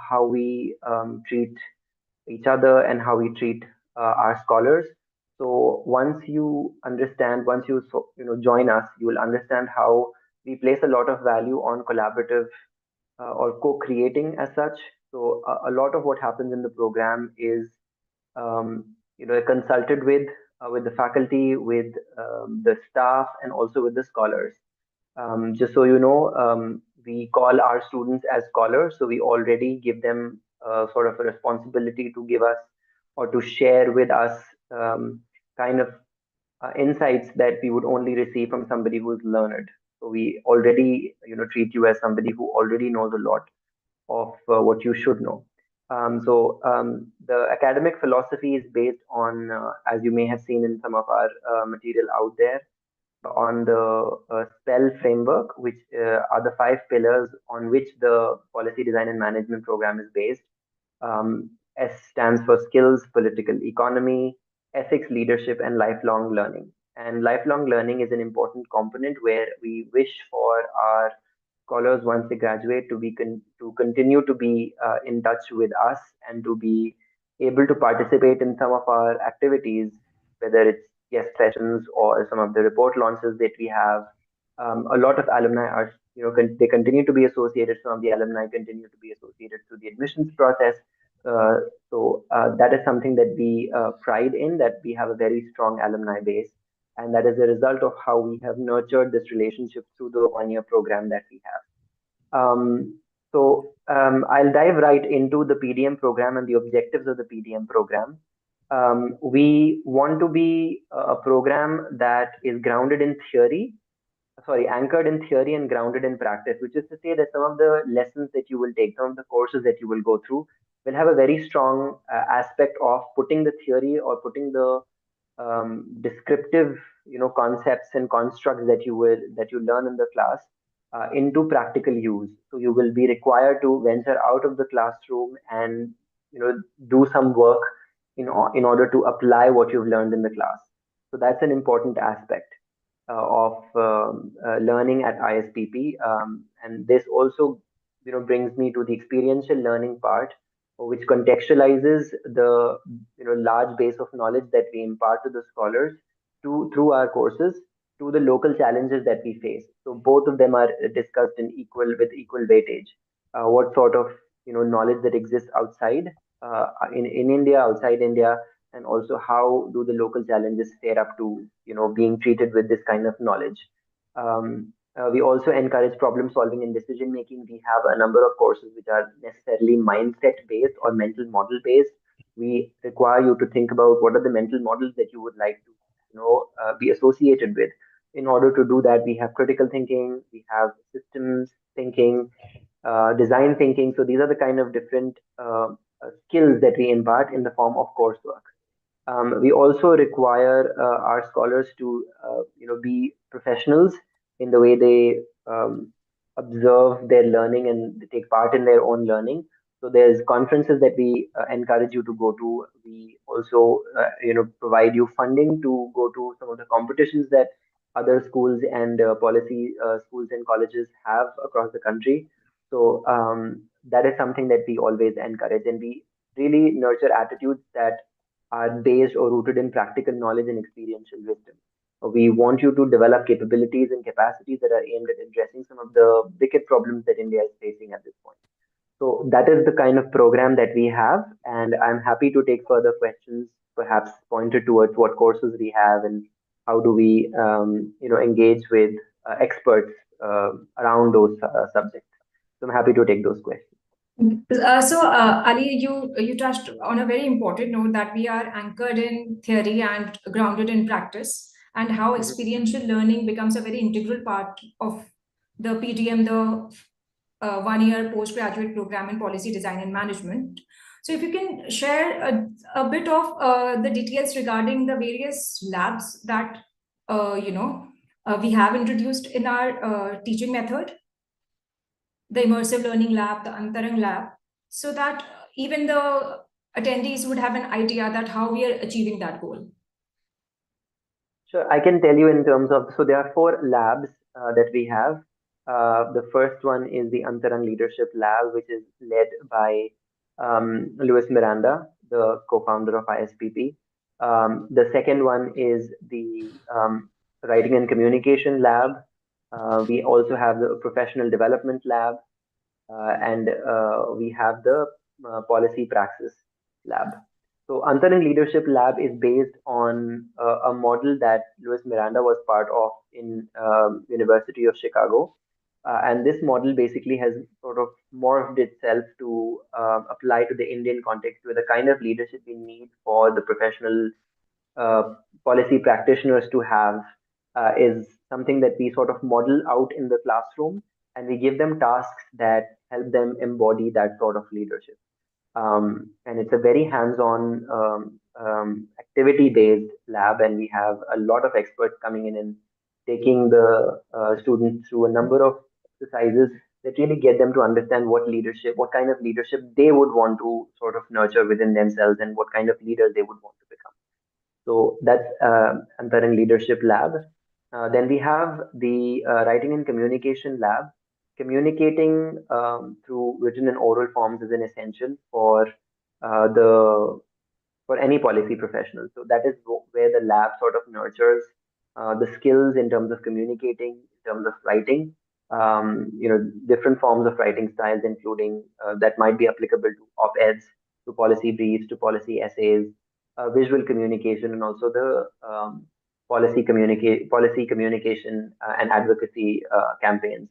how we treat each other and how we treat our scholars. So once you join us, you will understand how we place a lot of value on collaborative or co-creating as such. So a lot of what happens in the program is consulted with the faculty, with the staff, and also with the scholars. Just so you know, we call our students as scholars, so we already give them sort of a responsibility to give us or to share with us kind of insights that we would only receive from somebody who is learned. So we already, treat you as somebody who already knows a lot of what you should know. The academic philosophy is based on, as you may have seen in some of our material out there, on the SPELL framework, which are the five pillars on which the policy design and management program is based. S stands for skills, political economy, ethics, leadership, and lifelong learning. And lifelong learning is an important component where we wish for our scholars, once they graduate, to continue to be in touch with us and to be able to participate in some of our activities, whether it's guest sessions or some of the report launches that we have. A lot of alumni are, they continue to be associated. Some of the alumni continue to be associated through the admissions process. Uh, that is something that we pride in, that we have a very strong alumni base. And that is a result of how we have nurtured this relationship through the 1 year program that we have. I'll dive right into the PDM program and the objectives of the PDM program. We want to be a program that is anchored in theory and grounded in practice, which is to say that some of the lessons that you will take, some of the courses that you will go through, will have a very strong aspect of putting the theory or putting the descriptive, concepts and constructs that you learn in the class into practical use. So you will be required to venture out of the classroom and do some work in order to apply what you've learned in the class. So that's an important aspect of learning at ISPP, and this also brings me to the experiential learning part, which contextualizes the large base of knowledge that we impart to the scholars through our courses to the local challenges that we face. So both of them are discussed with equal weightage. What sort of knowledge that exists outside in India, outside India, and also how do the local challenges fare up to being treated with this kind of knowledge. We also encourage problem solving and decision making. We have a number of courses which are necessarily mindset based or mental model based. We require you to think about what are the mental models that you would like to be associated with. In order to do that, we have critical thinking, we have systems thinking, design thinking. So these are the kind of different skills that we impart in the form of coursework. We also require our scholars to be professionals in the way they observe their learning and they take part in their own learning. So there's conferences that we encourage you to go to. We also provide you funding to go to some of the competitions that other schools and policy schools and colleges have across the country. So that is something that we always encourage, and we really nurture attitudes that are based or rooted in practical knowledge and experiential wisdom. We want you to develop capabilities and capacities that are aimed at addressing some of the wicked problems that India is facing at this point. So that is the kind of program that we have, and I'm happy to take further questions, perhaps pointed towards what courses we have and how do we, engage with experts around those subjects. So I'm happy to take those questions. Ali, you touched on a very important note that we are anchored in theory and grounded in practice, and how experiential learning becomes a very integral part of the PDM, the 1 year postgraduate program in policy design and management. So if you can share a bit of the details regarding the various labs that we have introduced in our teaching method, the immersive learning lab, the Antarang lab, so that even the attendees would have an idea that how we are achieving that goal. Sure, I can tell you in terms of, so there are 4 labs that we have. The first one is the Antarang Leadership Lab, which is led by Luis Miranda, the co-founder of ISPP. The second one is the Writing and Communication Lab. We also have the Professional Development Lab, and we have the Policy Praxis Lab. So Antarang Leadership Lab is based on a model that Luis Miranda was part of in University of Chicago. And this model basically has sort of morphed itself to apply to the Indian context, with the kind of leadership we need for the professional policy practitioners to have is something that we sort of model out in the classroom, and we give them tasks that help them embody that sort of leadership. And it's a very hands-on, activity-based lab, and we have a lot of experts coming in and taking the students through a number of exercises that really get them to understand what kind of leadership they would want to sort of nurture within themselves, and what kind of leaders they would want to become. So that's Antarang Leadership Lab. Then we have the Writing and Communication Lab. Communicating through written and oral forms is an essential for any policy professional. So that is where the lab sort of nurtures the skills in terms of communicating, in terms of writing. Different forms of writing styles, including that might be applicable to op-eds, to policy briefs, to policy essays, visual communication, and also the policy communication and advocacy campaigns.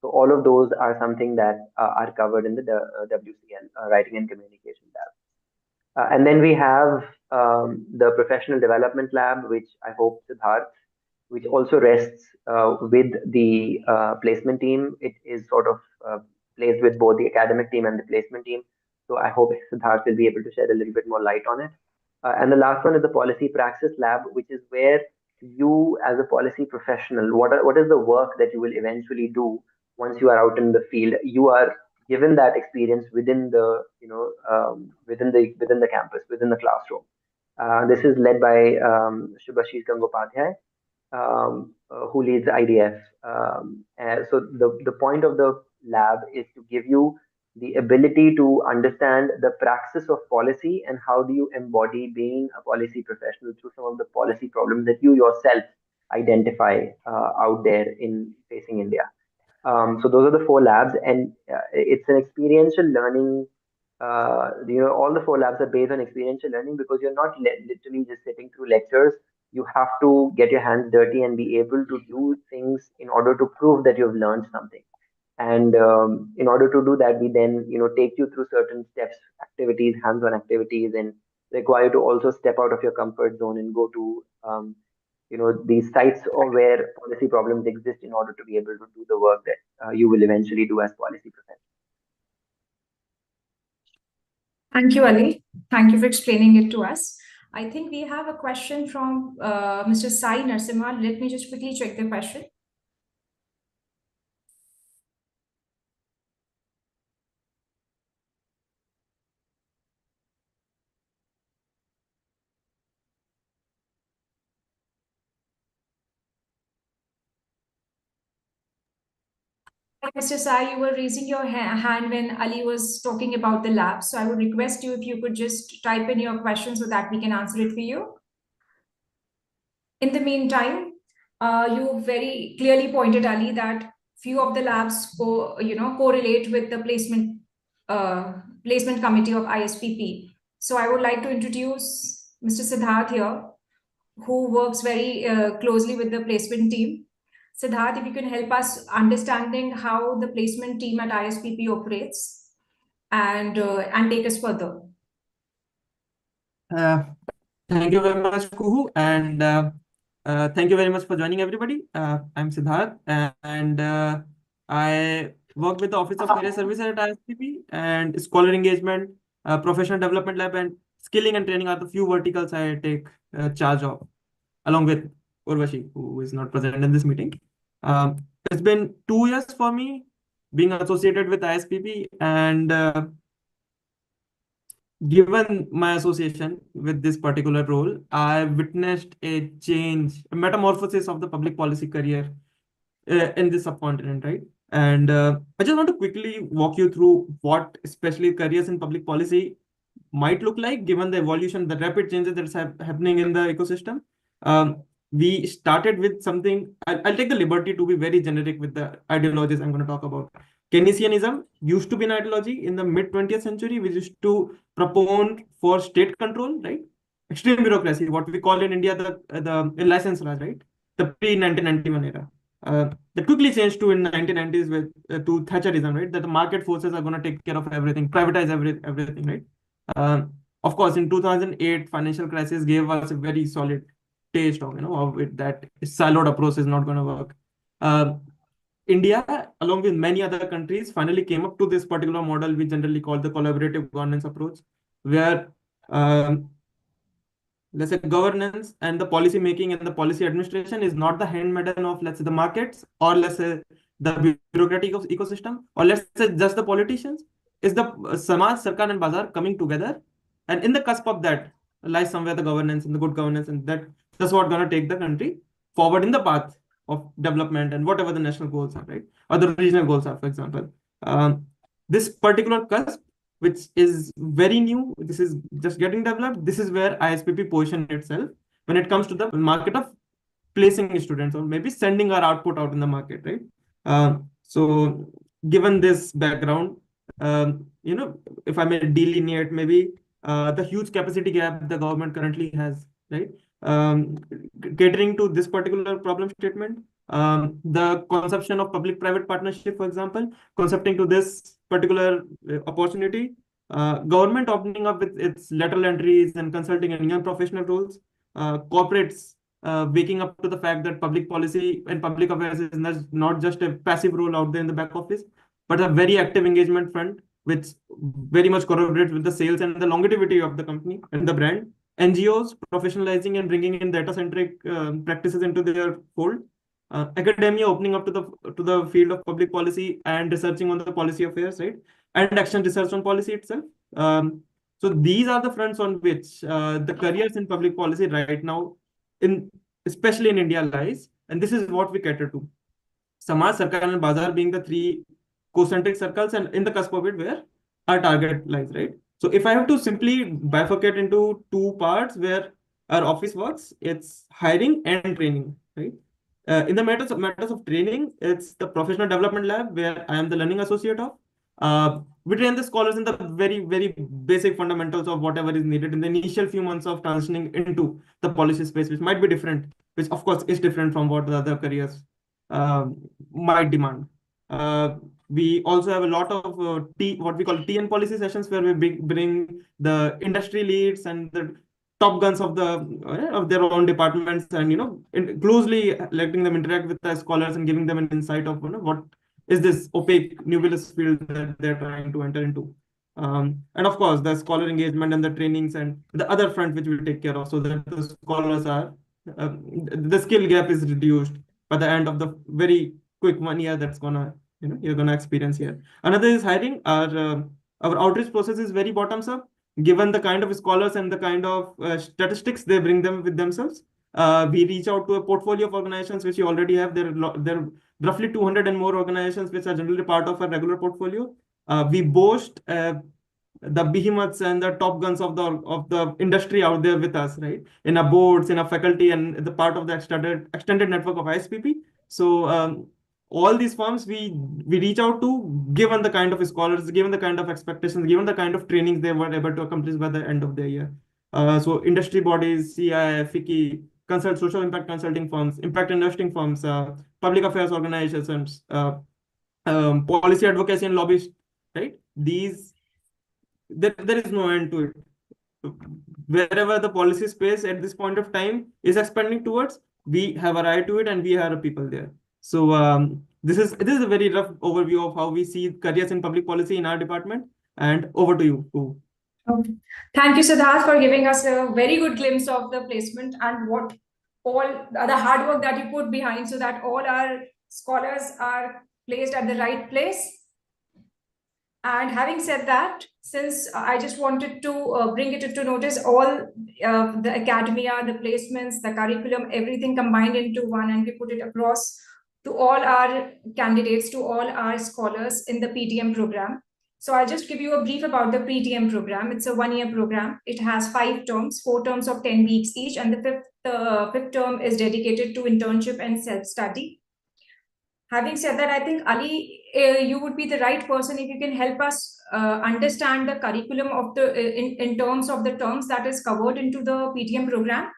So all of those are something that are covered in the WCL, Writing and Communication Lab. And then we have the Professional Development Lab, which I hope Siddharth, which also rests with the placement team. It is sort of placed with both the academic team and the placement team. So I hope Siddharth will be able to shed a little bit more light on it. And the last one is the Policy Praxis Lab, which is where you, as a policy professional, what is the work that you will eventually do once you are out in the field? You are given that experience within the within the campus, within the classroom. This is led by Shubhashish Gangopadhyay, who leads IDF. So the point of the lab is to give you the ability to understand the praxis of policy, and how do you embody being a policy professional through some of the policy problems that you yourself identify out there in facing India. So those are the 4 labs, and it's an experiential learning. All the 4 labs are based on experiential learning, because you're not literally just sitting through lectures. You have to get your hands dirty and be able to do things in order to prove that you've learned something. And in order to do that, we then take you through certain steps, activities, hands-on activities, and require you to also step out of your comfort zone and go to these sites or where policy problems exist, in order to be able to do the work that you will eventually do as policy professionals. Thank you, Ali. Thank you for explaining it to us. I think we have a question from Mr. Sai Narsimha. Let me just quickly check the question. Mr. Sai, you were raising your hand when Ali was talking about the lab. So I would request you if you could just type in your question so that we can answer it for you. In the meantime, you very clearly pointed, Ali, that few of the labs correlate with the placement committee of ISPP. So I would like to introduce Mr. Siddharth here, who works very closely with the placement team. Siddharth, if you can help us understanding how the placement team at ISPP operates, and take us further. Thank you very much, Kuhu, and thank you very much for joining, everybody. I'm Siddharth, and I work with the Office of Career Services at ISPP, and Scholar Engagement, Professional Development Lab, and Skilling and Training are the few verticals I take charge of, along with Urvashi, who is not present in this meeting. It's been 2 years for me being associated with ISPP, and given my association with this particular role, I witnessed a change, a metamorphosis of the public policy career in this subcontinent, right? And I just want to quickly walk you through what especially careers in public policy might look like given the evolution, the rapid changes that's happening in the ecosystem. We started with something, I'll take the liberty to be very generic with the ideologies I'm going to talk about. Keynesianism used to be an ideology in the mid 20th century, which used to propound for state control, right? Extreme bureaucracy, what we call in India the license Raj, right? The pre-1991 era. That quickly changed to in 1990s with to Thatcherism, right? That the market forces are going to take care of everything, privatize everything, right? Of course, in 2008, financial crisis gave us a very solid taste of of it, that siloed approach is not going to work. India, along with many other countries, finally came up to this particular model we generally call the collaborative governance approach, where let's say governance and the policy making and the policy administration is not the handmaiden of, let's say, the markets, or let's say the bureaucratic ecosystem, or let's say just the politicians. Is the Samaj, Sarkar and Bazaar coming together, and in the cusp of that lies somewhere the governance and the good governance, and that's what going to take the country forward in the path of development and whatever the national goals are, right, or the regional goals are, for example. This particular cusp, which is very new, this is just getting developed. This is where ISPP position itself when it comes to the market of placing students or maybe sending our output out in the market, right? So given this background, if I may delineate maybe the huge capacity gap the government currently has, right? Catering to this particular problem statement, the conception of public-private partnership, for example, concepting to this particular opportunity, government opening up with its lateral entries and consulting and young professional roles, corporates waking up to the fact that public policy and public affairs is not just a passive role out there in the back office, but a very active engagement front, which very much corroborates with the sales and the longevity of the company and the brand. NGOs professionalizing and bringing in data-centric practices into their fold. Academia opening up to the field of public policy and researching on the policy affairs, right? And action research on policy itself. So these are the fronts on which the careers in public policy right now, especially in India, lies. And this is what we cater to. Samaj, Sarkar and Bazaar being the three concentric circles, and in the cusp of it where our target lies, right? So if I have to simply bifurcate into two parts where our office works, it's hiring and training, right? In the matters of training, it's the professional development lab where I am the learning associate of. We train the scholars in the very, very basic fundamentals of whatever is needed in the initial few months of transitioning into the policy space, which might be different, which of course is different from what the other careers might demand. We also have a lot of what we call TN policy sessions, where we bring the industry leads and the top guns of their own departments, and closely letting them interact with the scholars and giving them an insight of what is this opaque nebulous field that they're trying to enter into. And of course, the scholar engagement and the trainings and the other front which we take care of, so that the scholars are the skill gap is reduced by the end of the very quick 1 year that's gonna you're gonna experience here. Another is hiring. Our outreach process is very bottoms up, given the kind of scholars and the kind of statistics they bring them with themselves. We reach out to a portfolio of organizations which we already have. There are roughly 200 and more organizations which are generally part of our regular portfolio. We boast the behemoths and the top guns of the industry out there with us, right? In our boards, in our faculty, and the part of the extended network of ISPP. So all these firms we reach out to, given the kind of scholars, given the kind of expectations, given the kind of trainings they were able to accomplish by the end of the year. So industry bodies, CII, FICCI, social impact consulting firms, impact investing firms, public affairs organizations, policy advocacy and lobbyists, right? There is no end to it. Wherever the policy space at this point of time is expanding towards, we have a right to it and we hire people there. So this is a very rough overview of how we see careers in public policy in our department. And over to you. Okay. Thank you, Siddharth, for giving us a very good glimpse of the placement and what all the hard work that you put behind, so that all our scholars are placed at the right place. And having said that, since I just wanted to bring it to notice all the academia, the placements, the curriculum, everything combined into one, and we put it across to all our candidates, to all our scholars in the PTM program. So I'll just give you a brief about the PTM program. It's a one-year program. It has 5 terms, 4 terms of 10 weeks each, and the fifth term is dedicated to internship and self-study. Having said that, I think Ali, you would be the right person if you can help us understand the curriculum of the in terms of the terms that is covered into the PTM program.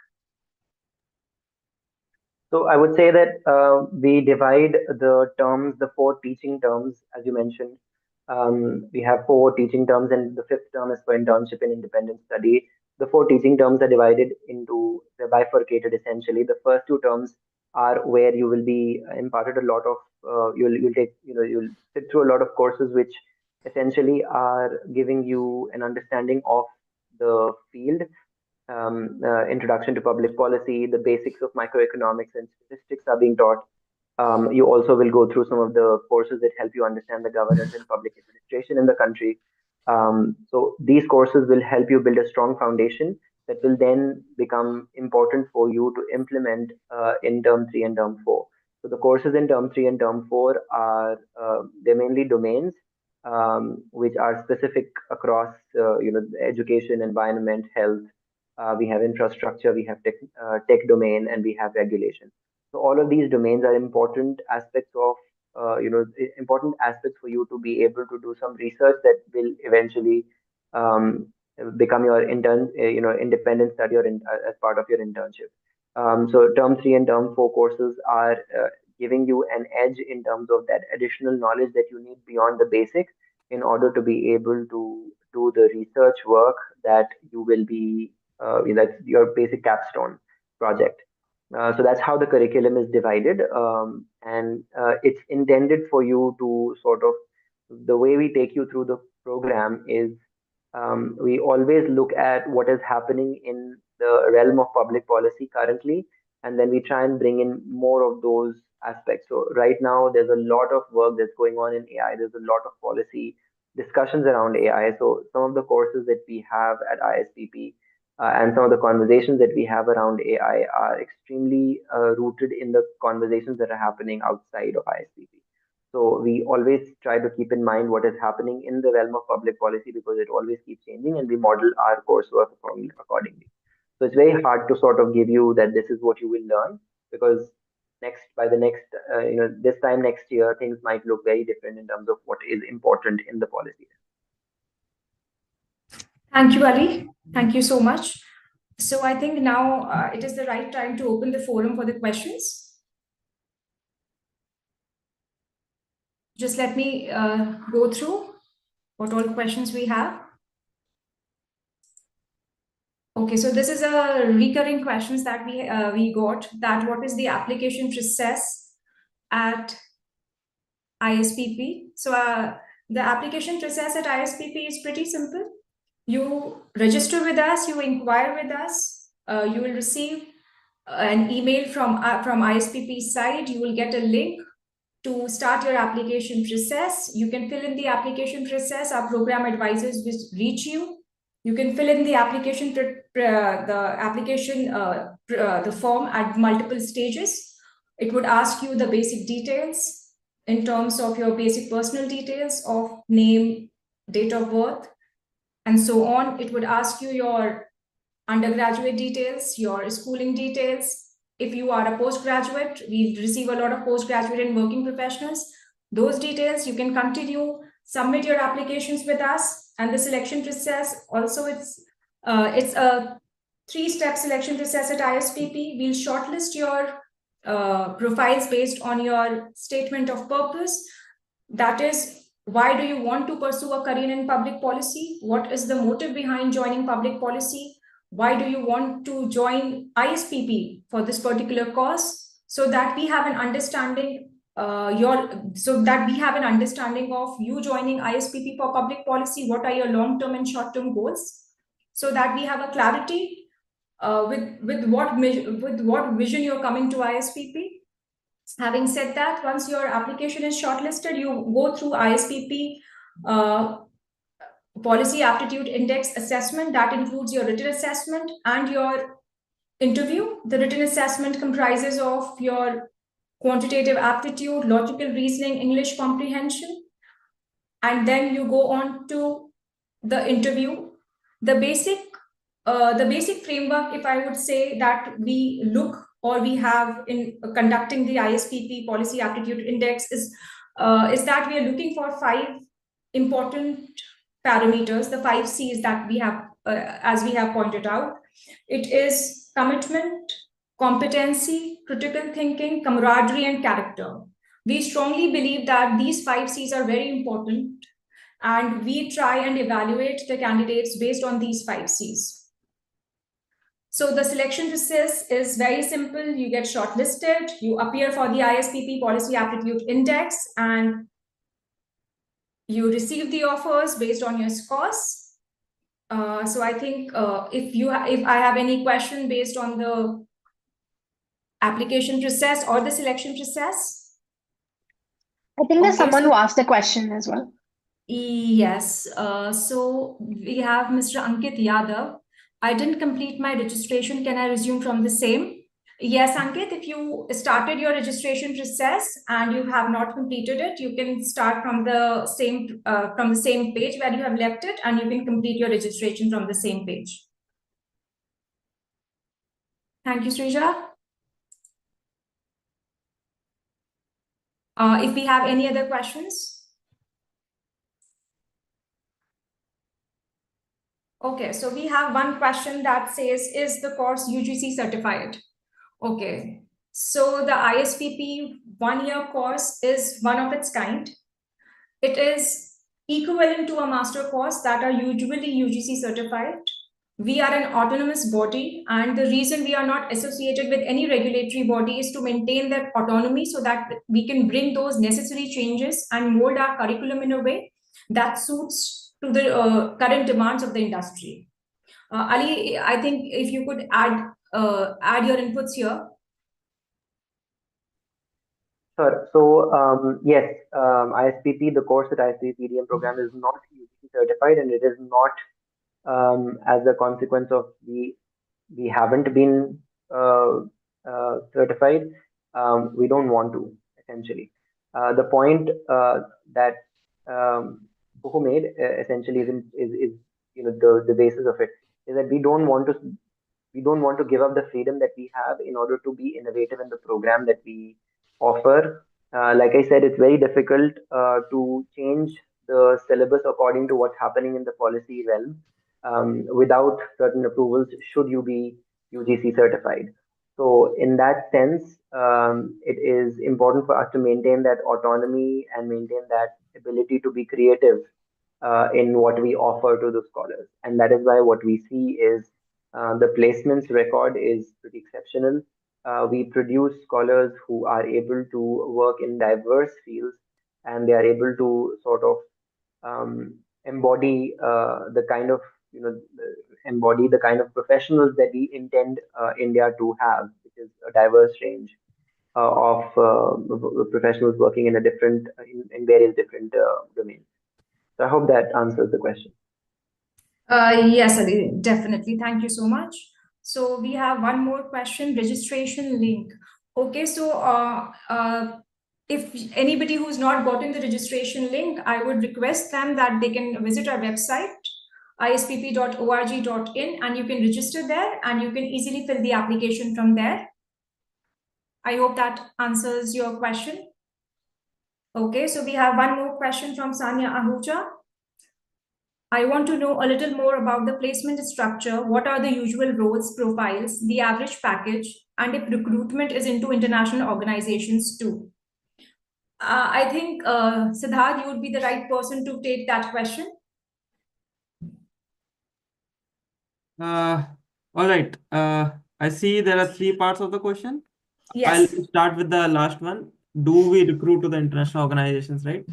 So I would say that we divide the terms, the 4 teaching terms, as you mentioned. We have 4 teaching terms, and the 5th term is for internship and independent study. The 4 teaching terms are divided into, they're bifurcated essentially. The first 2 terms are where you will be imparted a lot of, you'll take, you'll sit through a lot of courses which essentially are giving you an understanding of the field. Introduction to public policy, the basics of microeconomics and statistics are being taught. You also will go through some of the courses that help you understand the governance and public administration in the country. So these courses will help you build a strong foundation that will then become important for you to implement in term 3 and term 4. So the courses in term 3 and term 4 are they're mainly domains which are specific across education, environment, health. We have infrastructure, we have tech domain, and we have regulation. So all of these domains are important aspects of, important aspects for you to be able to do some research that will eventually become your independent study or as part of your internship. So term 3 and term 4 courses are giving you an edge in terms of that additional knowledge that you need beyond the basic in order to be able to do the research work that you will be that's your basic capstone project. So that's how the curriculum is divided, and it's intended for you to sort of, the way we take you through the program is we always look at what is happening in the realm of public policy currently, and then we try and bring in more of those aspects. So right now there's a lot of work that's going on in AI. There's a lot of policy discussions around AI. So some of the courses that we have at ISPP and some of the conversations that we have around AI are extremely rooted in the conversations that are happening outside of ISPP. So we always try to keep in mind what is happening in the realm of public policy because it always keeps changing, and we model our coursework accordingly. So it's very hard to sort of give you that this is what you will learn, because this time next year, things might look very different in terms of what is important in the policy. Thank you, Ali. Thank you so much. So I think now it is the right time to open the forum for the questions. Just let me go through what all questions we have. Okay, so this is a recurring questions that we got, that what is the application process at ISPP? So the application process at ISPP is pretty simple. You register with us, you inquire with us, you will receive an email from ISPP side. You will get a link to start your application process. You can fill in the application process. Our program advisors will reach you. You can fill in the application, the form at multiple stages. It would ask you the basic details in terms of your basic personal details of name, date of birth, and so on. It would ask you your undergraduate details, your schooling details. If you are a postgraduate, we receive a lot of postgraduate and working professionals. Those details, you can continue, submit your applications with us. And the selection process, also it's a 3-step selection process at ISPP. We'll shortlist your profiles based on your statement of purpose. That is, why do you want to pursue a career in public policy? What is the motive behind joining public policy? Why do you want to join ISPP for this particular cause? So that we have an understanding of you joining ISPP for public policy. What are your long-term and short-term goals? So that we have a clarity with what vision you're coming to ISPP. Having said that, once your application is shortlisted, you go through ISPP Policy Aptitude Index assessment. That includes your written assessment and your interview. The written assessment comprises of your quantitative aptitude, logical reasoning, English comprehension. And then you go on to the interview. The basic framework, if I would say, that we look or we have in conducting the ISPP Policy Aptitude Index is that we are looking for 5 important parameters, the 5 C's that we have, as we have pointed out. It is commitment, competency, critical thinking, camaraderie, and character. We strongly believe that these 5 C's are very important, and we try and evaluate the candidates based on these 5 C's. So the selection process is very simple. You get shortlisted, you appear for the ISPP Policy Aptitude Index, and you receive the offers based on your scores. So I think if I have any question based on the application process or the selection process. I think there's Okay, someone so- who asked a question as well. Yes, so we have Mr. Ankit Yadav. I didn't complete my registration. Can I resume from the same? Yes, Ankit, if you started your registration process and you have not completed it, you can start from the same page where you have left it, and you can complete your registration from the same page. Thank you, Srija. If we have any other questions. Okay, so we have one question that says, is the course UGC certified? Okay, so the ISPP 1-year course is one of its kind. It is equivalent to a master course that are usually UGC certified. We are an autonomous body, and the reason we are not associated with any regulatory body is to maintain that autonomy so that we can bring those necessary changes and mold our curriculum in a way that suits to the current demands of the industry. Ali, I think if you could add your inputs here. Sure. So yes, ISPP, the course at ISPP PDM program is not UGC certified, and it is not as a consequence of we haven't been certified. We don't want to, essentially. The point that Kuhu made essentially is the basis of it is that we don't want to give up the freedom that we have in order to be innovative in the program that we offer. Like I said, it's very difficult to change the syllabus according to what's happening in the policy realm without certain approvals should you be UGC certified. So in that sense, it is important for us to maintain that autonomy and maintain that ability to be creative in what we offer to the scholars. And that is why what we see is the placements record is pretty exceptional. We produce scholars who are able to work in diverse fields, and they are able to sort of embody the kind of professionals that we intend India to have, which is a diverse range of professionals working in various different domains. So I hope that answers the question. Yes, Ali, definitely. Thank you so much. So we have one more question, registration link. Okay, so if anybody who's not gotten the registration link, I would request them that they can visit our website, ispp.org.in, and you can register there, and you can easily fill the application from there. I hope that answers your question. Okay, so we have one more question from Sanya Ahuja. I want to know a little more about the placement structure. What are the usual roles, profiles, the average package, and if recruitment is into international organizations too? I think, Siddharth, you would be the right person to take that question. All right. I see there are 3 parts of the question. Yes. I'll start with the last one. Do we recruit to the international organizations, right?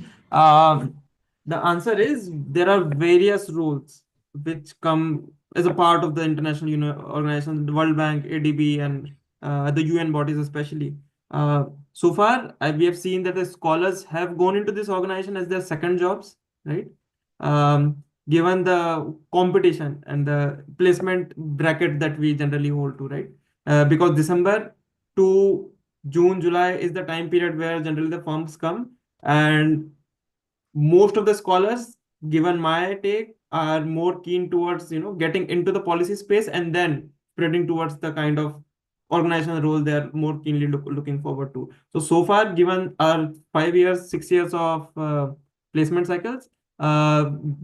The answer is there are various roles which come as a part of the international organizations, the World Bank, ADB, and the UN bodies especially. So far, we have seen that the scholars have gone into this organization as their second jobs, right? Given the competition and the placement bracket that we generally hold to, right? Because December to June, July is the time period where generally the firms come, and most of the scholars, given my take, are more keen towards getting into the policy space and then spreading towards the kind of organizational role they are more keenly looking forward to. So far, given our 5 years, 6 years of placement cycles,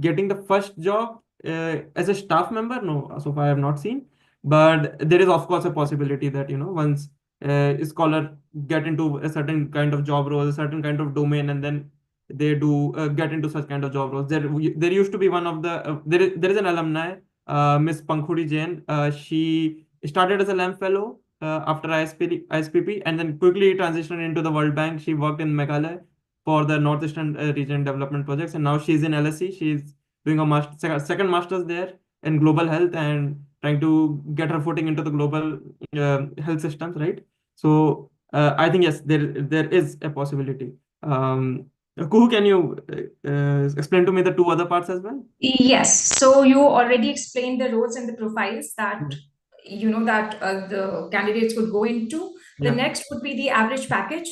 getting the first job as a staff member, no, so far I have not seen. But there is of course a possibility that once a scholar get into a certain kind of job role, a certain kind of domain, and then they do get into such kind of job roles. There used to be one of the there is an alumni, Miss Pankhuri Jain. She started as a LAMP fellow after ISPP, and then quickly transitioned into the World Bank. She worked in Meghalaya for the Northeastern Region Development Projects, and now she's in LSE. She's doing a second master's there in global health and trying to get her footing into the global health systems, right? So I think yes, there is a possibility. Kuhu, can you explain to me the two other parts as well? Yes. So you already explained the roles and the profiles that the candidates would go into. The Yeah. next would be the average package.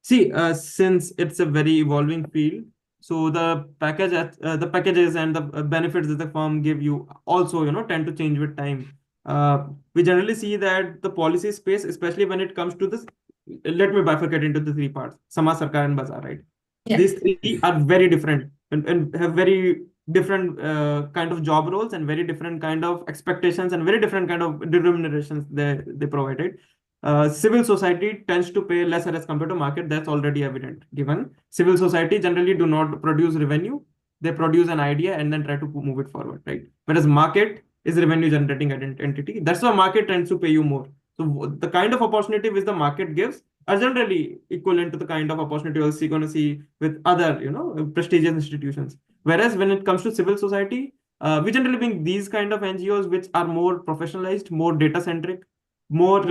See, since it's a very evolving field, so the packages and the benefits that the firm give you also tend to change with time. We generally see that the policy space, especially when it comes to this, let me bifurcate into the three parts: Samaj, Sarkar, and Bazaar, right? Yeah. These three are very different and have very different kind of job roles and very different kind of expectations and very different kind of remunerations they provide, right? Civil society tends to pay lesser as compared to market. That's already evident, given civil society generally do not produce revenue. They produce an idea and then try to move it forward, right? Whereas market is a revenue generating entity. That's why market tends to pay you more. So the kind of opportunity which the market gives are generally equivalent to the kind of opportunity you're going to see with other, prestigious institutions. Whereas when it comes to civil society, we generally bring these kind of NGOs which are more professionalized, more data centric, more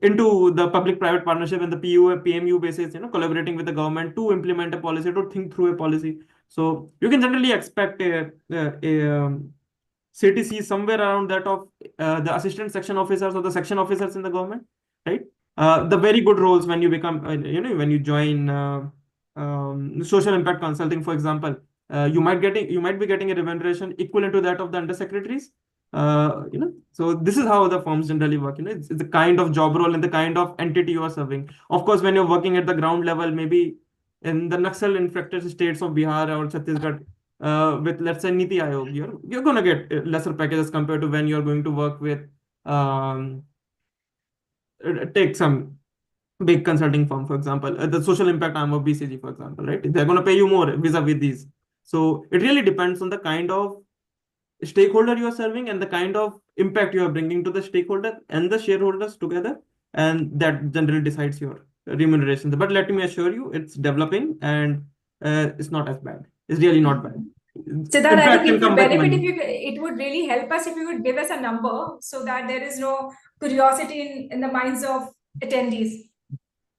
into the public-private partnership and the PMU basis, collaborating with the government to implement a policy, to think through a policy. So you can generally expect a CTC somewhere around that of the assistant section officers or the section officers in the government, right? The very good roles when you become, when you join social impact consulting, for example, you might be getting a remuneration equivalent to that of the undersecretaries. So this is how the firms generally work. It's the kind of job role and the kind of entity you are serving. Of course, when you're working at the ground level, maybe in the Naxal infected states of Bihar or Chhattisgarh, with let's say Niti Aayog, you're gonna get lesser packages compared to when you're going to work with take some big consulting firm, for example, the social impact arm of BCG, for example, right? They're going to pay you more vis-a-vis these. So it really depends on the kind of stakeholder you are serving and the kind of impact you are bringing to the stakeholder and the shareholders together, and that generally decides your remuneration. But let me assure you, it's developing and it's not as bad. It's really not bad. Siddharth, I think it would benefit money. it would really help us if you would give us a number so that there is no curiosity in the minds of attendees.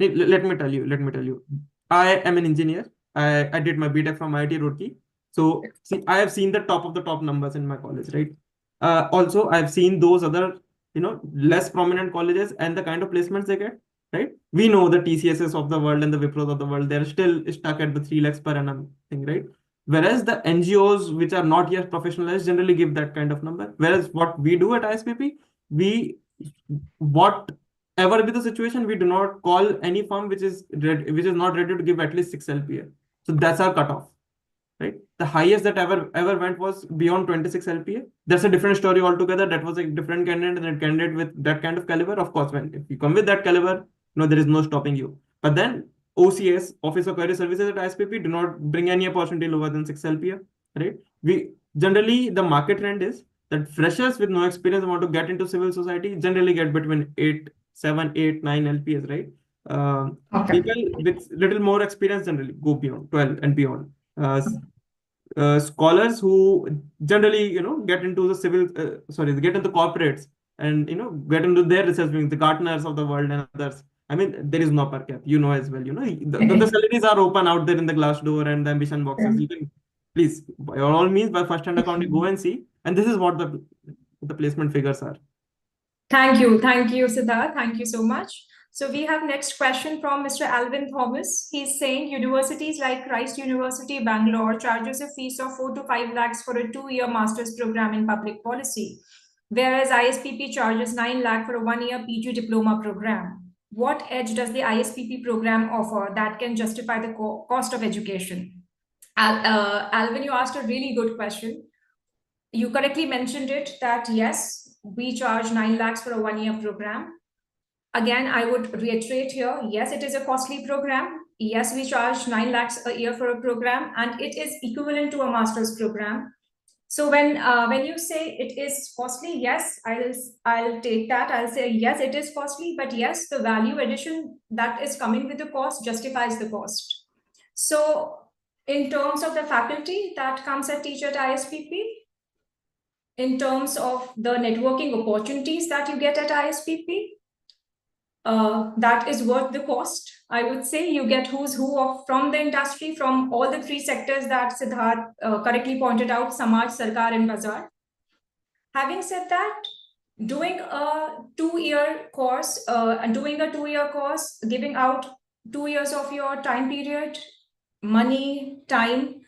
Let me tell you. I am an engineer. I did my BTech from IIT Roorkee. So see, I have seen the top of the top numbers in my college, right? Also, I've seen those other, less prominent colleges and the kind of placements they get, right? We know the TCSs of the world and the Wipros of the world, they're still stuck at the 3 lakhs per annum thing, right? Whereas the NGOs, which are not yet professionalized, generally give that kind of number. Whereas what we do at ISPP, whatever be the situation, we do not call any firm which is not ready to give at least 6 LPA. So that's our cutoff, right? The highest that ever went was beyond 26 LPA. That's a different story altogether. That was a different candidate, and a candidate with that kind of caliber. Of course, if you come with that caliber, there is no stopping you. But then OCS, Office of Career Services at ISPP, do not bring any opportunity lower than 6 LPA, right? We generally, the market trend is that freshers with no experience want to get into civil society generally get between 7, 8, 9 LPS, right? Okay. People with little more experience generally go beyond 12 and beyond. Scholars who generally, get into the get into corporates and, get into their research wings, the Gartners of the world and others. I mean, there is no per cap, as well, the salaries are open out there in the Glassdoor and the ambition boxes. You can please, by all means, by first-hand account, you go and see. And this is what the placement figures are. Thank you, Siddharth. Thank you so much. So we have next question from Mr. Alvin Thomas. He's saying universities like Christ University, Bangalore charges a fees of 4 to 5 lakhs for a 2-year master's program in public policy, whereas ISPP charges 9 lakh for a 1-year PG diploma program. What edge does the ISPP program offer that can justify the cost of education? Alvin, you asked a really good question. You correctly mentioned it that yes, we charge 9 lakhs for a 1-year program. Again, I would reiterate here, yes, it is a costly program. Yes, we charge 9 lakhs a year for a program, and it is equivalent to a master's program. So when you say it is costly, yes, I'll take that. I'll say yes, it is costly, but yes, the value addition that is coming with the cost justifies the cost. So in terms of the faculty that comes and teach at ISPP, in terms of the networking opportunities that you get at ISPP, that is worth the cost. I would say you get who's who from the industry, from all the 3 sectors that Siddharth correctly pointed out, Samaj, Sarkar, and Bazaar. Having said that, doing a 2-year course, giving out 2 years of your time period, money, time,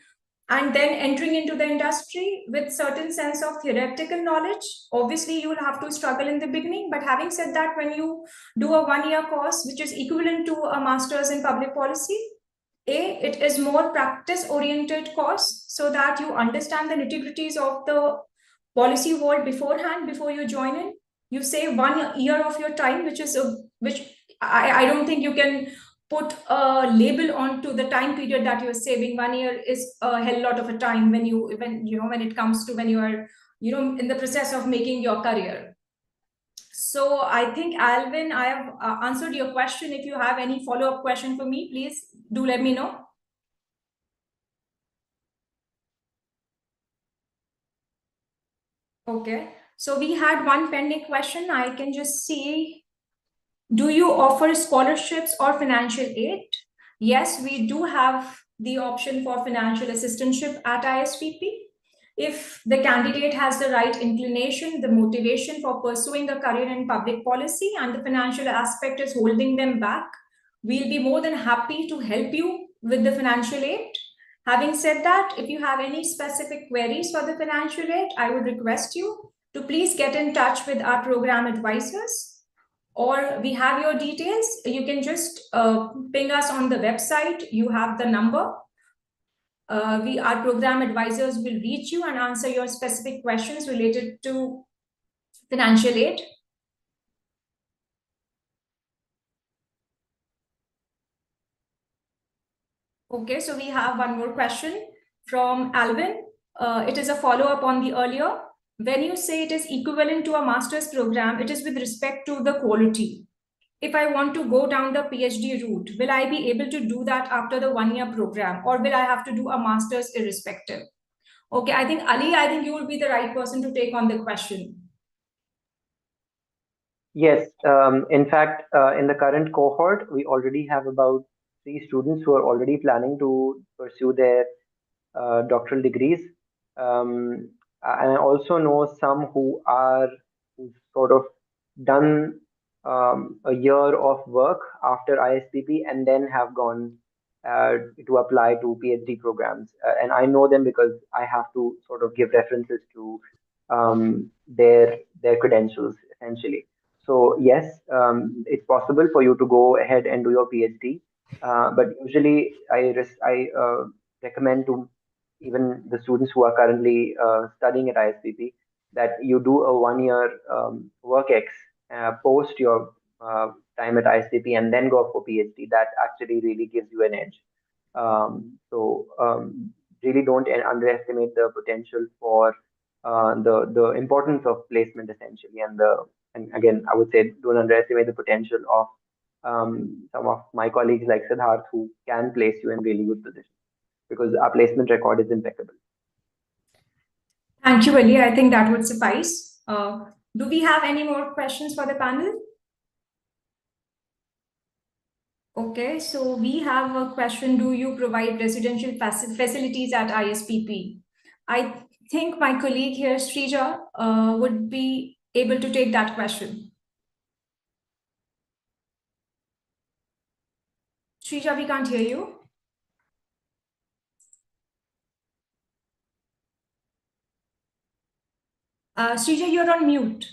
and then entering into the industry with certain sense of theoretical knowledge. Obviously, you will have to struggle in the beginning, but having said that, when you do a 1-year course, which is equivalent to a master's in public policy, it is more practice-oriented course so that you understand the nitty-gritties of the policy world beforehand, before you join in. You save 1 year of your time, which I don't think you can put a label onto the time period that you're saving. 1 year is a hell lot of a time when it comes to when you are in the process of making your career. So I think, Alvin, I have answered your question. If you have any follow-up question for me, please do let me know. Okay, so we had one pending question. I can just see, do you offer scholarships or financial aid? Yes, we do have the option for financial assistantship at ISPP. If the candidate has the right inclination, the motivation for pursuing a career in public policy, and the financial aspect is holding them back, we'll be more than happy to help you with the financial aid. Having said that, if you have any specific queries for the financial aid, I would request you to please get in touch with our program advisors, or we have your details. You can just ping us on the website. You have the number. Our program advisors will reach you and answer your specific questions related to financial aid. Okay, so we have one more question from Alvin. It is a follow-up on the earlier. When you say it is equivalent to a master's program, it is with respect to the quality. If I want to go down the PhD route, will I be able to do that after the 1-year program, or will I have to do a master's irrespective? Okay, I think Ali, you will be the right person to take on the question. Yes, in fact, in the current cohort, we already have about 3 students who are already planning to pursue their doctoral degrees. And I also know some who've sort of done a year of work after ISPP and then have gone to apply to PhD programs. And I know them because I have to sort of give references to their credentials, essentially. So yes, it's possible for you to go ahead and do your PhD. But usually I recommend to even the students who are currently studying at ISPP that you do a 1-year work ex post your time at ISPP and then go for PhD. That actually really gives you an edge. Really don't underestimate the potential for the importance of placement, essentially, and again, I would say don't underestimate the potential of some of my colleagues like Siddharth who can place you in really good positions, because our placement record is impeccable. Thank you, Ali. I think that would suffice. Do we have any more questions for the panel? Okay, so we have a question. Do you provide residential facilities at ISPP? I think my colleague here, Srija, would be able to take that question. Shrija, we can't hear you. Shrija, you're on mute.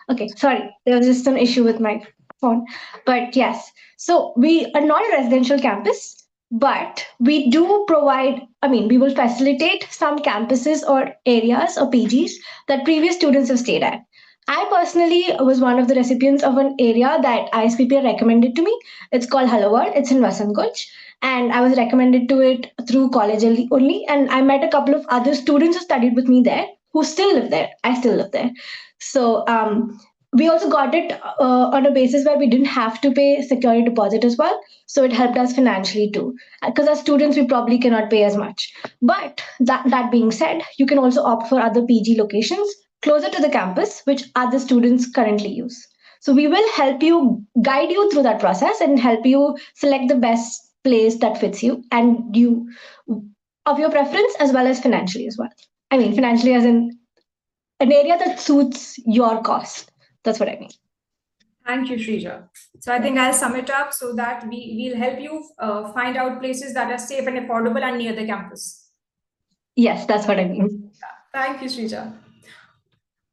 Okay, sorry, there was just an issue with my phone. But yes, so we are not a residential campus, but we do provide, we will facilitate some campuses or areas or PGs that previous students have stayed at. I personally was one of the recipients of an area that ISPP recommended to me. It's called Hello World. It's in Vasantganj. And I was recommended to it through college only. And I met a couple of other students who studied with me there who still live there. I still live there. So we also got it on a basis where we didn't have to pay security deposit as well. So it helped us financially too. Because as students, we probably cannot pay as much. But that being said, you can also opt for other PG locations closer to the campus, which other students currently use. So we will help you, guide you through that process and help you select the best place that fits you and you of your preference as well as financially as well. Financially as in an area that suits your cost. That's what I mean. Thank you, Shrija. So I think I'll sum it up so that we'll help you find out places that are safe and affordable and near the campus. Yes, that's what I mean. Thank you, Shrija.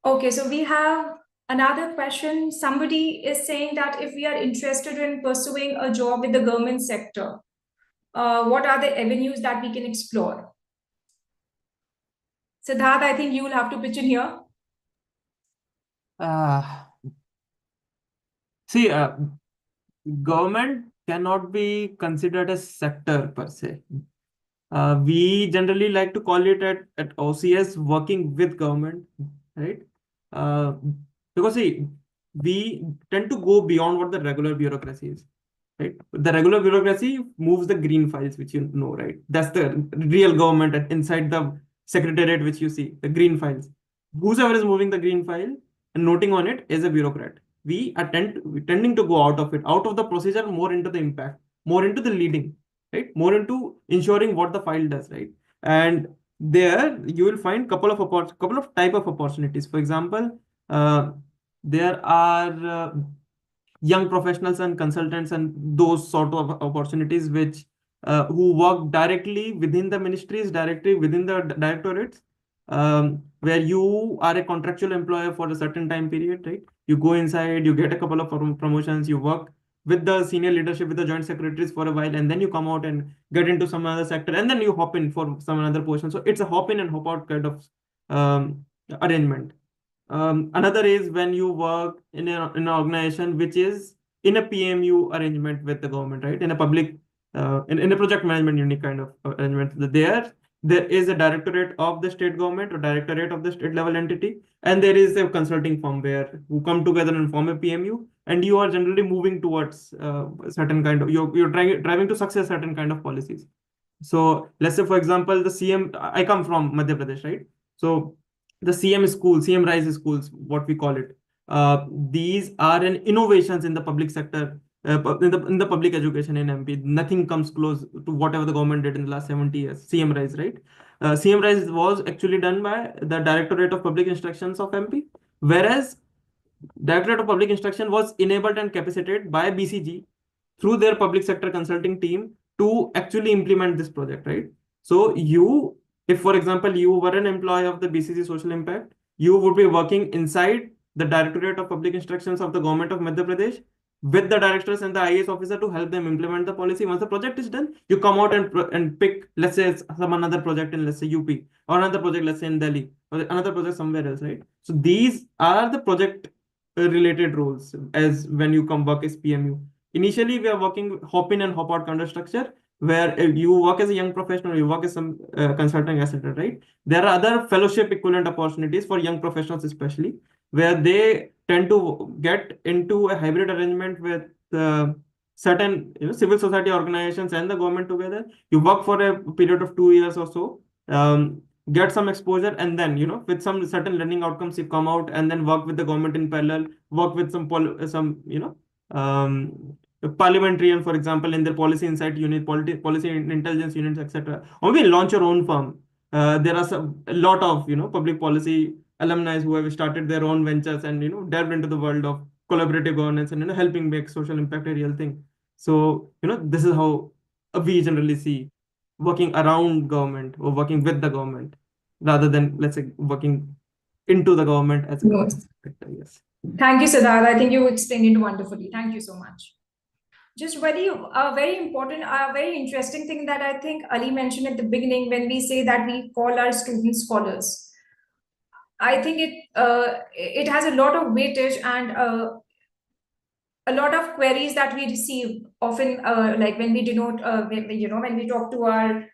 Okay, so we have another question. Somebody is saying that if we are interested in pursuing a job with the government sector, what are the avenues that we can explore? Siddharth, I think you will have to pitch in here. See, government cannot be considered a sector per se. We generally like to call it at OCS working with government, right? Because see, we tend to go beyond what the regular bureaucracy is, right? The regular bureaucracy moves the green files, which you know, right? That's the real government inside the secretariat, which you see, the green files. Whoever is moving the green file and noting on it is a bureaucrat. We are tending to go out of it, out of the procedure, more into the impact, more into the leading, right? More into ensuring what the file does, right? And there you will find couple of type of opportunities. For example, there are young professionals and consultants and those sort of opportunities which who work directly within the ministries, directly within the directorates, where you are a contractual employer for a certain time period, right? You go inside, you get a couple of promotions, you work with the senior leadership, with the joint secretaries for a while, and then you come out and get into some other sector, and then you hop in for some another position. So it's a hop in and hop out kind of arrangement. Another is when you work in an organization which is in a PMU arrangement with the government, right? In a public, in a project management unit kind of arrangement. There is a directorate of the state government or directorate of the state level entity, and there is a consulting firm who come together and form a PMU, and you are generally moving towards certain kind of, you're driving to success certain kind of policies. So let's say, for example, the CM, I come from Madhya Pradesh, right? So the CM school, CM Rise schools, what we call it. These are an innovations in the public sector, in the public education in MP. Nothing comes close to whatever the government did in the last 70 years. CM Rise, right? CM Rise was actually done by the Directorate of Public Instructions of MP, whereas Directorate of Public Instruction was enabled and capacitated by BCG through their public sector consulting team to actually implement this project, right? So if for example, you were an employee of the BCG Social Impact, you would be working inside the Directorate of Public Instructions of the government of Madhya Pradesh with the directors and the IAS officer to help them implement the policy. Once the project is done, you come out and pick, let's say, some another project in, let's say, UP, or another project, let's say, in Delhi, or another project somewhere else, right? So these are the project related roles as when you come work as PMU. Initially, we are working hop in and hop out kind of structure, where you work as a young professional, you work as some consulting, etc., right? There are other fellowship equivalent opportunities for young professionals, especially, where they tend to get into a hybrid arrangement with certain civil society organizations and the government together. You work for a period of 2 years or so, get some exposure, and then with some certain learning outcomes, you come out and then work with the government in parallel, work with some parliamentarian, for example, in their policy insight unit, policy intelligence units, etc. Or we launch your own firm. There are a lot of public policy alumni who have started their own ventures and delved into the world of collaborative governance and helping make social impact a real thing. So this is how we generally see working around government or working with the government rather than, let's say, working into the government as a Yes. sector. Yes. Thank you, Siddharth. I think you explained it wonderfully. Thank you so much. Just very important, very interesting thing that I think Ali mentioned at the beginning when we say that we call our students scholars. I think it has a lot of weightage and a lot of queries that we receive often, like when we denote, when we talk to our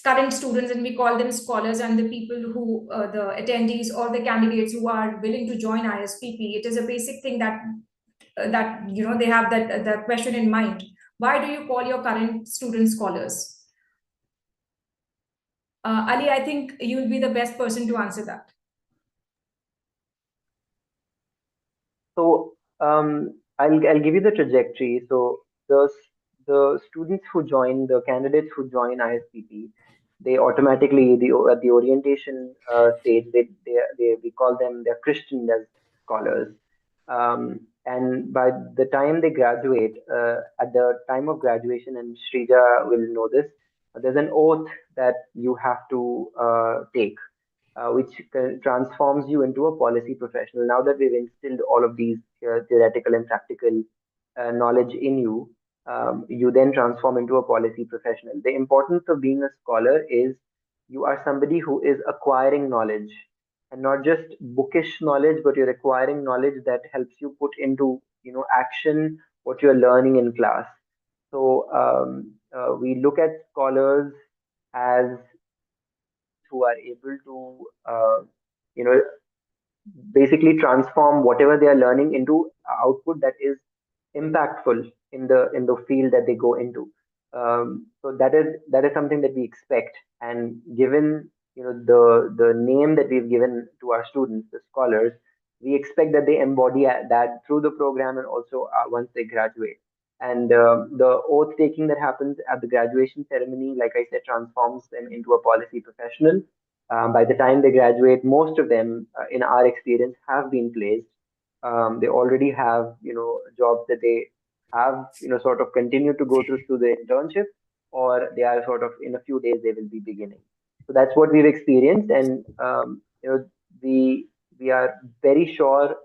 current students and we call them scholars, and the people who, the attendees or the candidates who are willing to join ISPP, it is a basic thing that they have that question in mind. Why do you call your current students scholars? Ali, I think you will be the best person to answer that. So I'll give you the trajectory. So the students who join, the candidates who join ISPP, they automatically at the orientation stage, we call them, they're Christian as scholars. And by the time they graduate, at the time of graduation, and Shrija will know this, there's an oath that you have to take, which transforms you into a policy professional. Now that we've instilled all of these theoretical and practical knowledge in you, you then transform into a policy professional. The importance of being a scholar is you are somebody who is acquiring knowledge, and not just bookish knowledge, but you're acquiring knowledge that helps you put into action what you're learning in class. So we look at scholars as who are able to basically transform whatever they are learning into output that is impactful in the field that they go into. So that is something that we expect, and given the name that we've given to our students, the scholars, we expect that they embody that through the program and also once they graduate. And the oath taking that happens at the graduation ceremony, like I said, transforms them into a policy professional. By the time they graduate, most of them, in our experience, have been placed. They already have jobs that they have sort of continued to go through the internship, or they are sort of in a few days they will be beginning. So that's what we've experienced, and we are very sure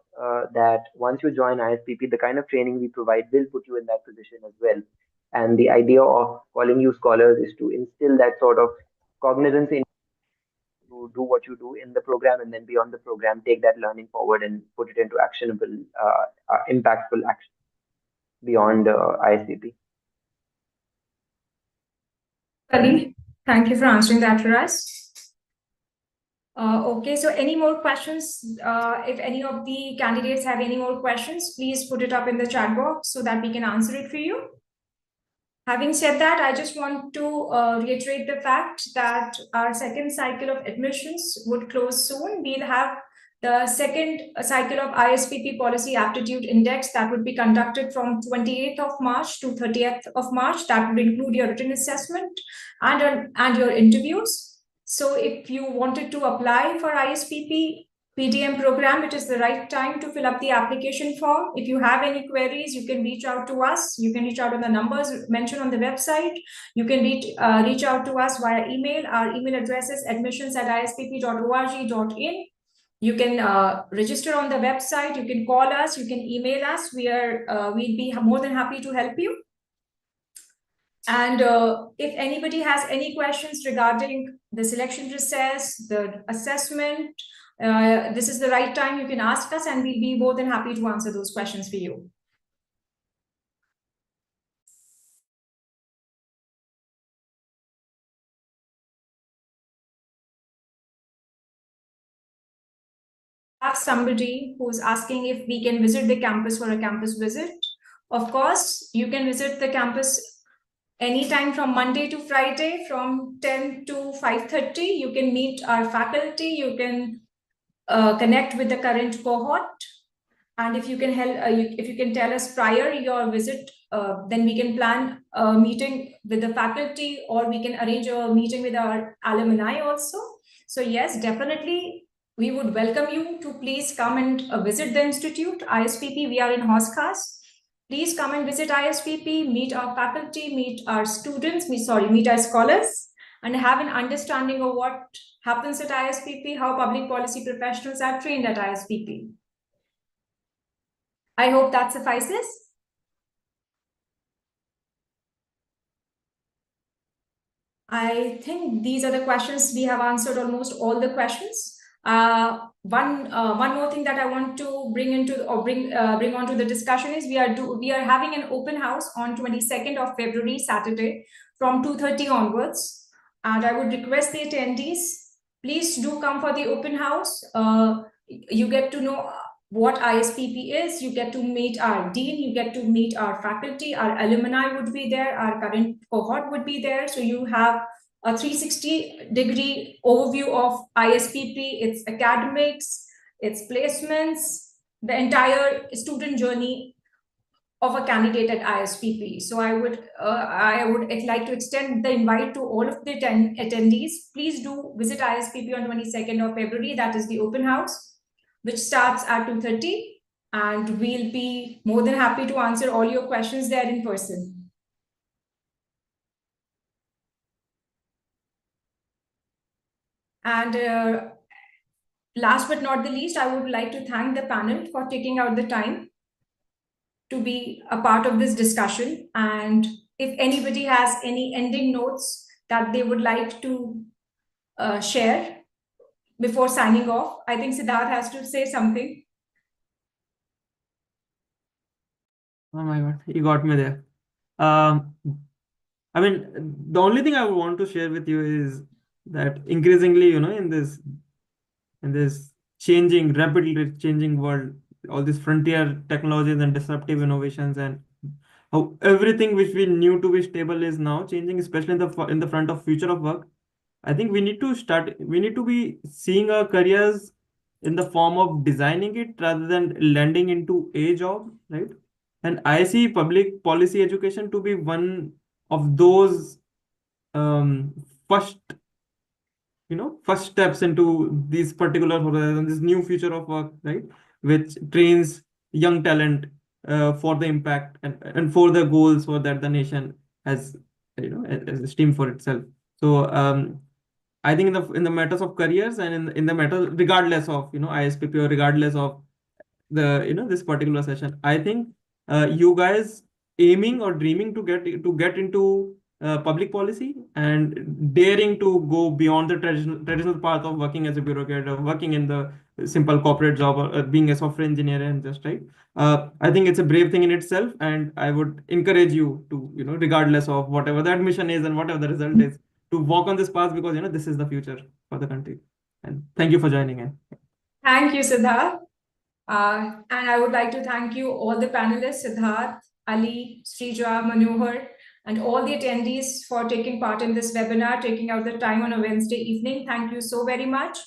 that once you join ISPP, the kind of training we provide will put you in that position as well. And the idea of calling you scholars is to instill that sort of cognizance in to do what you do in the program, and then beyond the program, take that learning forward and put it into actionable, impactful action beyond ISPP. Ali, thank you for answering that for us. Okay, so any more questions? If any of the candidates have any more questions, please put it up in the chat box so that we can answer it for you. Having said that, I just want to reiterate the fact that our second cycle of admissions would close soon. We'll have the second cycle of ISPP Policy Aptitude Index that would be conducted from 28th of March to 30th of March. That would include your written assessment and your interviews. So if you wanted to apply for ISPP PDM program, it is the right time to fill up the application form. If you have any queries, you can reach out to us. You can reach out on the numbers mentioned on the website. You can reach out to us via email. Our email address is admissions@ispp.org.in. You can register on the website. You can call us. You can email us. We'd be more than happy to help you. And if anybody has any questions regarding the selection process, the assessment, this is the right time. You can ask us, and we'll be more than happy to answer those questions for you. Have somebody who's asking if we can visit the campus for a campus visit. Of course, you can visit the campus anytime from Monday to Friday from 10 to 5:30. You can meet our faculty. You can connect with the current cohort. And if you can help, if you can tell us prior your visit, then we can plan a meeting with the faculty, or we can arrange a meeting with our alumni also. So yes, definitely we would welcome you to please come and visit the institute, ISPP. We are in Hauskas. Please come and visit ISPP, meet our faculty, meet our students, meet our scholars, and have an understanding of what happens at ISPP, how public policy professionals are trained at ISPP. I hope that suffices. I think these are the questions. We have answered almost all the questions. One more thing that I want to bring onto the discussion is we are having an open house on 22nd of February, Saturday, from 2:30 onwards, and I would request the attendees, please do come for the open house. You get to know what ISPP is, you get to meet our dean, you get to meet our faculty, our alumni would be there, our current cohort would be there. So you have a 360-degree overview of ISPP, its academics, its placements, the entire student journey of a candidate at ISPP. So I would like to extend the invite to all of the attendees. Please do visit ISPP on 22nd of February. That is the open house, which starts at 2:30, and we'll be more than happy to answer all your questions there in person. And last but not the least, I would like to thank the panel for taking out the time to be a part of this discussion. And if anybody has any ending notes that they would like to share before signing off, I think Siddharth has to say something. Oh my God, you got me there. I mean, the only thing I would want to share with you is that increasingly, in this rapidly changing world, all these frontier technologies and disruptive innovations, and how everything which we knew to be stable is now changing, especially in the front of future of work. I think we need to be seeing our careers in the form of designing it rather than landing into a job, right? And I see public policy education to be one of those first steps into these particular horizon, this new future of work, right? Which trains young talent for the impact and for the goals for that the nation has, as esteemed for itself. So I think in the matters of careers and in the matter, regardless of ISPP or regardless of the this particular session, I think you guys aiming or dreaming to get into public policy and daring to go beyond the traditional path of working as a bureaucrat or working in the simple corporate job or being a software engineer and just right. I think it's a brave thing in itself, and I would encourage you to regardless of whatever that mission is and whatever the result is, to walk on this path, because this is the future for the country. And thank you for joining in. Thank you, Siddharth. And I would like to thank you, all the panelists, Siddharth, Ali, Srija, Manohar, and all the attendees for taking part in this webinar, taking out the time on a Wednesday evening. Thank you so very much.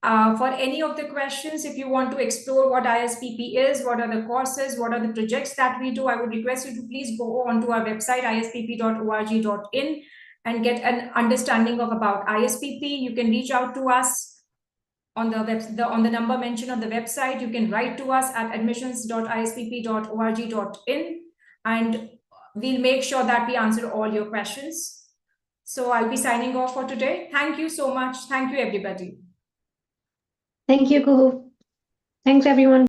For any of the questions, if you want to explore what ISPP is, what are the courses, what are the projects that we do, I would request you to please go onto our website, ispp.org.in, and get an understanding about ISPP. You can reach out to us on the number mentioned on the website. You can write to us at admissions.ispp.org.in, and we'll make sure that we answer all your questions. So I'll be signing off for today. Thank you so much. Thank you, everybody. Thank you, Kuhu. Thanks, everyone.